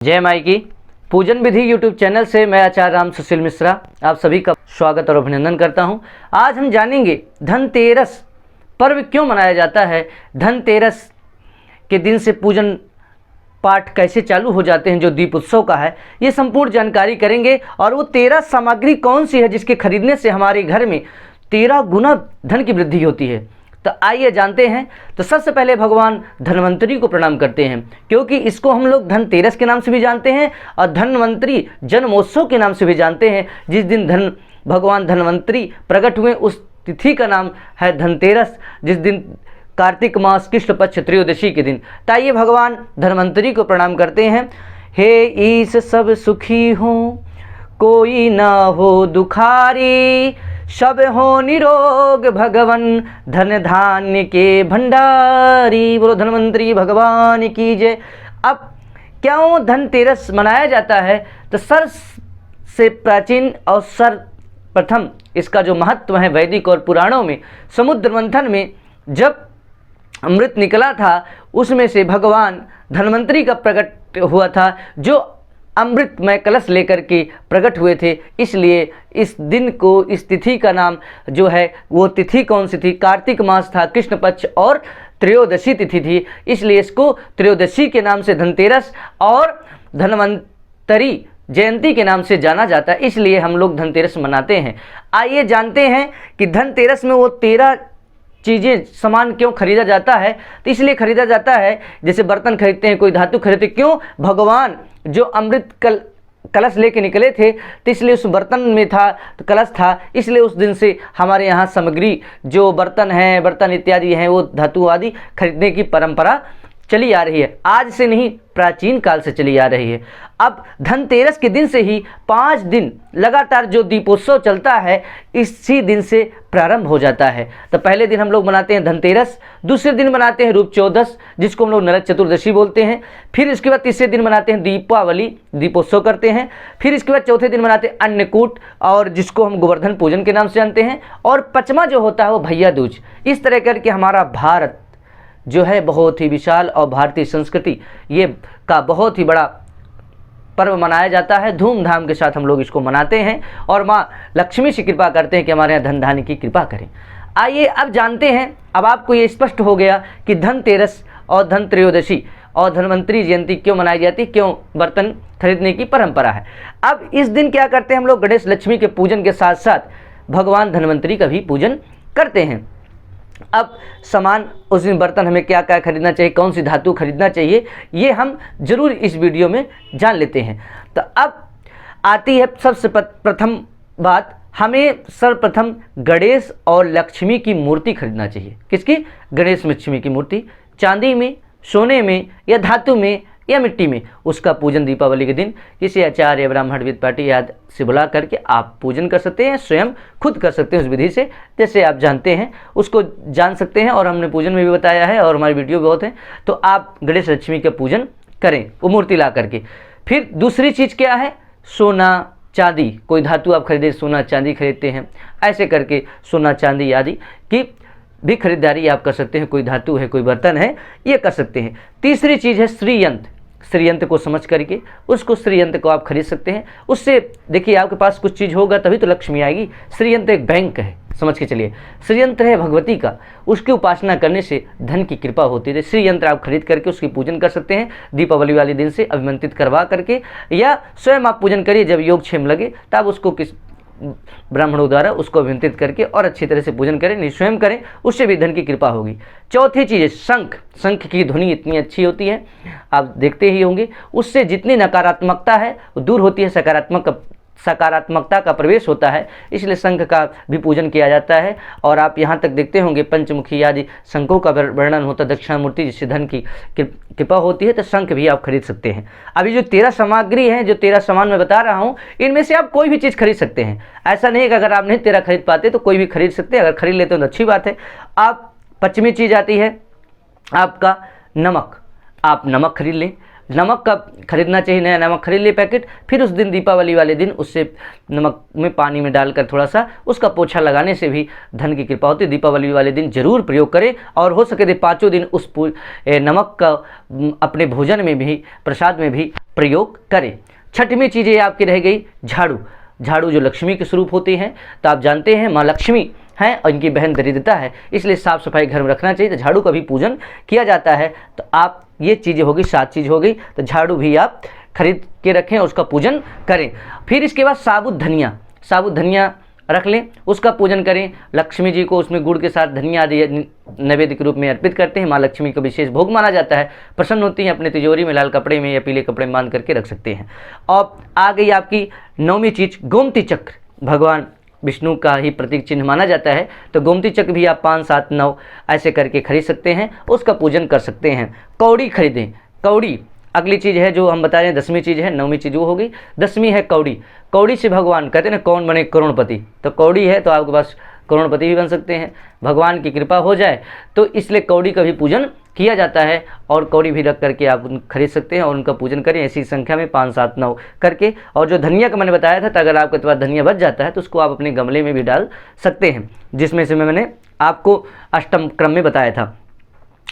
जय माई की। पूजन विधि यूट्यूब चैनल से मैं आचार्य राम सुशील मिश्रा आप सभी का स्वागत और अभिनंदन करता हूं। आज हम जानेंगे धनतेरस पर्व क्यों मनाया जाता है, धनतेरस के दिन से पूजन पाठ कैसे चालू हो जाते हैं जो दीप उत्सव का है, ये संपूर्ण जानकारी करेंगे। और वो 13 सामग्री कौन सी है जिसके खरीदने से हमारे घर में 13 गुना धन की वृद्धि होती है, तो आइए जानते हैं। तो सबसे पहले भगवान धन्वंतरी को प्रणाम करते हैं, क्योंकि इसको हम लोग धनतेरस के नाम से भी जानते हैं और धन्वंतरी जन्मोत्सव के नाम से भी जानते हैं। जिस दिन भगवान धन्वंतरी प्रकट हुए उस तिथि का नाम है धनतेरस, जिस दिन कार्तिक मास कृष्ण पक्ष त्रयोदशी के दिन। तो आइए भगवान धन्वंतरी को प्रणाम करते हैं। हे ईश सब सुखी हो, कोई ना हो दुखारी, सब हो निरोग भगवन, धन धान्य के भंडारी। बोलो धन्वंतरी भगवान की जय। अब क्यों धनतेरस मनाया जाता है, तो सर से प्राचीन और सर्वप्रथम इसका जो महत्व है वैदिक और पुराणों में, समुद्र मंथन में जब अमृत निकला था उसमें से भगवान धन्वंतरी का प्रकट हुआ था, जो अमृतमय कलश लेकर के प्रकट हुए थे। इसलिए इस दिन को, इस तिथि का नाम जो है, वो तिथि कौन सी थी, कार्तिक मास था, कृष्ण पक्ष और त्रयोदशी तिथि थी, इसलिए इसको त्रयोदशी के नाम से धनतेरस और धन्वंतरी जयंती के नाम से जाना जाता है। इसलिए हम लोग धनतेरस मनाते हैं। आइए जानते हैं कि धनतेरस में वो 13 चीज़ें सामान क्यों खरीदा जाता है। तो इसलिए खरीदा जाता है, जैसे बर्तन खरीदते हैं, कोई धातु खरीदते, क्यों, भगवान जो अमृत कलश लेके निकले थे तो इसलिए उस बर्तन में था, तो कलश था, इसलिए उस दिन से हमारे यहाँ सामग्री जो बर्तन हैं, बर्तन इत्यादि हैं, वो धातु आदि खरीदने की परंपरा चली आ रही है। आज से नहीं, प्राचीन काल से चली आ रही है। अब धनतेरस के दिन से ही 5 दिन लगातार जो दीपोत्सव चलता है, इसी दिन से प्रारंभ हो जाता है। तो पहले दिन हम लोग मनाते हैं धनतेरस, दूसरे दिन मनाते हैं रूप चौदस जिसको हम लोग नरक चतुर्दशी बोलते हैं, फिर इसके बाद तीसरे दिन मनाते हैं दीपावली, दीपोत्सव करते हैं, फिर इसके बाद चौथे दिन मनाते हैं अन्नकूट और जिसको हम गोवर्धन पूजन के नाम से जानते हैं, और 5वां जो होता है वो भैया दूज। इस तरह करके हमारा भारत जो है बहुत ही विशाल और भारतीय संस्कृति ये का बहुत ही बड़ा पर्व मनाया जाता है। धूमधाम के साथ हम लोग इसको मनाते हैं और माँ लक्ष्मी से कृपा करते हैं कि हमारे यहाँ धन धान्य की कृपा करें। आइए अब जानते हैं, अब आपको ये स्पष्ट हो गया कि धनतेरस और धन त्रयोदशी और धन्वंतरी जयंती क्यों मनाई जाती, क्यों बर्तन खरीदने की परंपरा है। अब इस दिन क्या करते हैं हम लोग, गणेश लक्ष्मी के पूजन के साथ साथ भगवान धन्वंतरी का भी पूजन करते हैं। अब सामान, उस दिन बर्तन हमें क्या क्या खरीदना चाहिए, कौन सी धातु खरीदना चाहिए, ये हम जरूर इस वीडियो में जान लेते हैं। तो अब आती है सबसे प्रथम बात, हमें सर्वप्रथम गणेश और लक्ष्मी की मूर्ति खरीदना चाहिए। किसकी, गणेश लक्ष्मी की मूर्ति, चांदी में, सोने में या धातु में या मिट्टी में। उसका पूजन दीपावली के दिन किसी आचार्य ब्राह्मण विद पार्टी याद से बुला करके आप पूजन कर सकते हैं, स्वयं खुद कर सकते हैं उस विधि से, जैसे आप जानते हैं उसको जान सकते हैं, और हमने पूजन में भी बताया है और हमारी वीडियो बहुत है। तो आप गणेश लक्ष्मी का पूजन करें वो मूर्ति ला करके। फिर दूसरी चीज़ क्या है, सोना चांदी, कोई धातु आप खरीदे, सोना चांदी खरीदते हैं, ऐसे करके सोना चांदी आदि की भी खरीदारी आप कर सकते हैं। कोई धातु है, कोई बर्तन है, ये कर सकते हैं। तीसरी चीज़ है श्रीयंत्र, श्रीयंत्र को समझ करके उसको, श्रीयंत्र को आप खरीद सकते हैं। उससे देखिए आपके पास कुछ चीज़ होगा तभी तो लक्ष्मी आएगी। श्रीयंत्र एक बैंक है, समझ के चलिए, श्रीयंत्र है भगवती का, उसकी उपासना करने से धन की कृपा होती है। श्रीयंत्र आप खरीद करके उसकी पूजन कर सकते हैं दीपावली वाले दिन से अभिमंत्रित करवा करके, या स्वयं आप पूजन करिए। जब योगक्षेम लगे तब उसको किस ब्राह्मणों द्वारा उसको अभिमंत्रित करके और अच्छी तरह से पूजन करें, नहीं स्वयं करें, उससे भी धन की कृपा होगी। चौथी चीज़ है शंख। शंख की ध्वनि इतनी अच्छी होती है, आप देखते ही होंगे, उससे जितनी नकारात्मकता है वो दूर होती है, सकारात्मकता का प्रवेश होता है, इसलिए शंख का भी पूजन किया जाता है। और आप यहाँ तक देखते होंगे पंचमुखी आदि शंखों का वर्णन होता है, दक्षिणामूर्ति जिससे धन की कृपा होती है, तो शंख भी आप खरीद सकते हैं। अभी जो 13 सामग्री हैं, जो 13 सामान मैं बता रहा हूँ, इनमें से आप कोई भी चीज़ खरीद सकते हैं। ऐसा नहीं कि अगर आप नहीं 13 खरीद पाते तो कोई भी खरीद सकते हैं, अगर खरीद लेते हो तो अच्छी बात है। आप 5वीं चीज़ आती है आपका नमक, आप नमक खरीद लें। नमक का खरीदना चाहिए, नया नमक खरीद लिए पैकेट, फिर उस दिन दीपावली वाले दिन उससे नमक में पानी में डालकर थोड़ा सा उसका पोछा लगाने से भी धन की कृपा होती है। दीपावली वाले दिन जरूर प्रयोग करें और हो सके तो 5 दिन उस नमक का अपने भोजन में भी, प्रसाद में भी प्रयोग करें। छठवीं चीज़ें आपकी रह गई झाड़ू। झाड़ू जो लक्ष्मी के स्वरूप होती हैं, तो आप जानते हैं माँ लक्ष्मी हैं और इनकी बहन दरिद्रता है, इसलिए साफ़ सफाई घर में रखना चाहिए। तो झाड़ू का भी पूजन किया जाता है। तो आप ये चीज़ें होगी, 7 चीज़ हो गई, तो झाड़ू भी आप खरीद के रखें और उसका पूजन करें। फिर इसके बाद साबुत धनिया, साबुत धनिया रख लें, उसका पूजन करें। लक्ष्मी जी को उसमें गुड़ के साथ धनिया आदि नैवेद्य के रूप में अर्पित करते हैं। माँ लक्ष्मी का विशेष भोग माना जाता है, प्रसन्न होती हैं, अपने तिजोरी में लाल कपड़े में या पीले कपड़े में बांध करके रख सकते हैं। और आ गई आपकी 9वीं चीज़, गोमती चक्र। भगवान विष्णु का ही प्रतीक चिन्ह माना जाता है, तो गोमती चक्र भी आप 5, 7, 9 ऐसे करके खरीद सकते हैं, उसका पूजन कर सकते हैं। कौड़ी खरीदें, कौड़ी अगली चीज़ है जो हम बता रहे हैं, 10वीं चीज़ है। 9वीं चीज़ वो हो गई, 10वीं है कौड़ी। कौड़ी से भगवान कहते हैं ना, कौन बने करोड़पति, तो कौड़ी है तो आपके पास करोड़पति भी बन सकते हैं, भगवान की कृपा हो जाए तो, इसलिए कौड़ी का भी पूजन किया जाता है। और कौड़ी भी रख करके आप खरीद सकते हैं और उनका पूजन करें ऐसी संख्या में 5, 7, 9 करके। और जो धनिया का मैंने बताया था, तो अगर आपके पास धनिया बच जाता है तो उसको आप अपने गमले में भी डाल सकते हैं, जिसमें से मैंने आपको अष्टम क्रम में बताया था।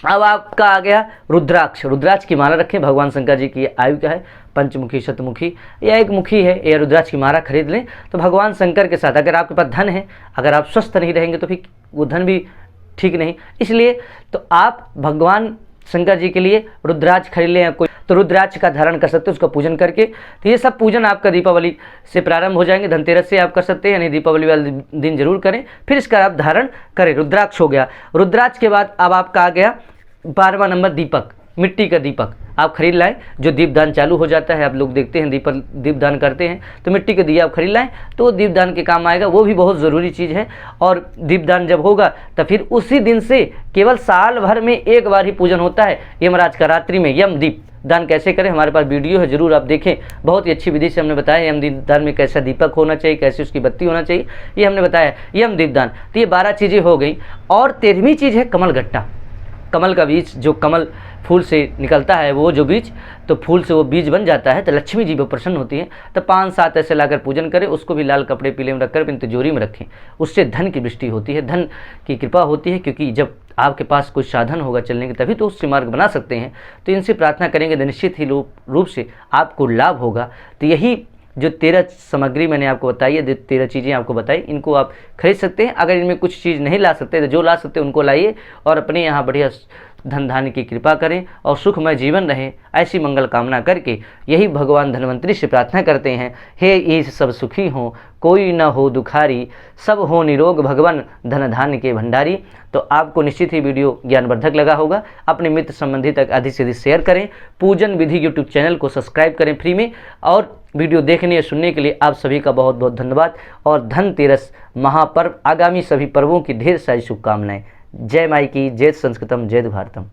अब आपका आ गया रुद्राक्ष। रुद्राक्ष की माला रखें। भगवान शंकर जी की आयु क्या है, पंचमुखी, शतमुखी या एक मुखी है, या रुद्राक्ष की माला खरीद लें तो भगवान शंकर के साथ, अगर आपके पास धन है, अगर आप स्वस्थ नहीं रहेंगे तो फिर वो धन भी ठीक नहीं, इसलिए तो आप भगवान शंकर जी के लिए रुद्राक्ष खरीद लें। कोई तो रुद्राक्ष का धारण कर सकते हैं उसका पूजन करके। तो ये सब पूजन आपका दीपावली से प्रारंभ हो जाएंगे, धनतेरस से आप कर सकते हैं, यानी दीपावली वाले दिन जरूर करें, फिर इसका आप धारण करें। रुद्राक्ष हो गया। रुद्राक्ष के बाद अब आपका आ गया 12वां नंबर, दीपक। मिट्टी का दीपक आप खरीद लाएं, जो दीपदान चालू हो जाता है, आप लोग देखते हैं दीपदान करते हैं, तो मिट्टी के दिया आप खरीद लाएं तो वो दीपदान के काम आएगा, वो भी बहुत ज़रूरी चीज़ है। और दीपदान जब होगा तो फिर उसी दिन से केवल साल भर में एक बार ही पूजन होता है यमराज का, रात्रि में यम दीप दान कैसे करें, हमारे पास वीडियो है, जरूर आप देखें, बहुत ही अच्छी विधि से हमने बताया यम दीपदान में कैसा दीपक होना चाहिए, कैसे उसकी बत्ती होना चाहिए, ये हमने बताया यम दीपदान। तो ये 12 चीज़ें हो गई। और 13वीं चीज़ है कमल गट्टा। कमल का बीज, जो कमल फूल से निकलता है वो जो बीज, तो फूल से वो बीज बन जाता है, तो लक्ष्मी जी वो प्रसन्न होती हैं। तो 5, 7 ऐसे लाकर पूजन करें, उसको भी लाल कपड़े पीले में रखकर अपनी तिजोरी में रखें, उससे धन की वृष्टि होती है, धन की कृपा होती है, क्योंकि जब आपके पास कुछ साधन होगा चलने के तभी तो उससे मार्ग बना सकते हैं। तो इनसे प्रार्थना करेंगे तो निश्चित ही रूप से आपको लाभ होगा। तो यही जो 13 सामग्री मैंने आपको बताई है, 13 चीज़ें आपको बताई, इनको आप खरीद सकते हैं। अगर इनमें कुछ चीज़ नहीं ला सकते तो जो ला सकते हैं उनको लाइए और अपने यहाँ बढ़िया धन धान्य की कृपा करें और सुखमय जीवन रहे, ऐसी मंगल कामना करके यही भगवान धन्वंतरी से प्रार्थना करते हैं। हे ईश सब सुखी हों, कोई न हो दुखारी, सब हो निरोग भगवान धन धान्य के भंडारी। तो आपको निश्चित ही वीडियो ज्ञानवर्धक लगा होगा। अपने मित्र संबंधी तक अधिक से अधिक शेयर करें। पूजन विधि यूट्यूब चैनल को सब्सक्राइब करें फ्री में। और वीडियो देखने और सुनने के लिए आप सभी का बहुत बहुत धन्यवाद। और धनतेरस महापर्व, आगामी सभी पर्वों की ढेर सारी शुभकामनाएं। जय माई की, जय संस्कृतम, जय भारतम।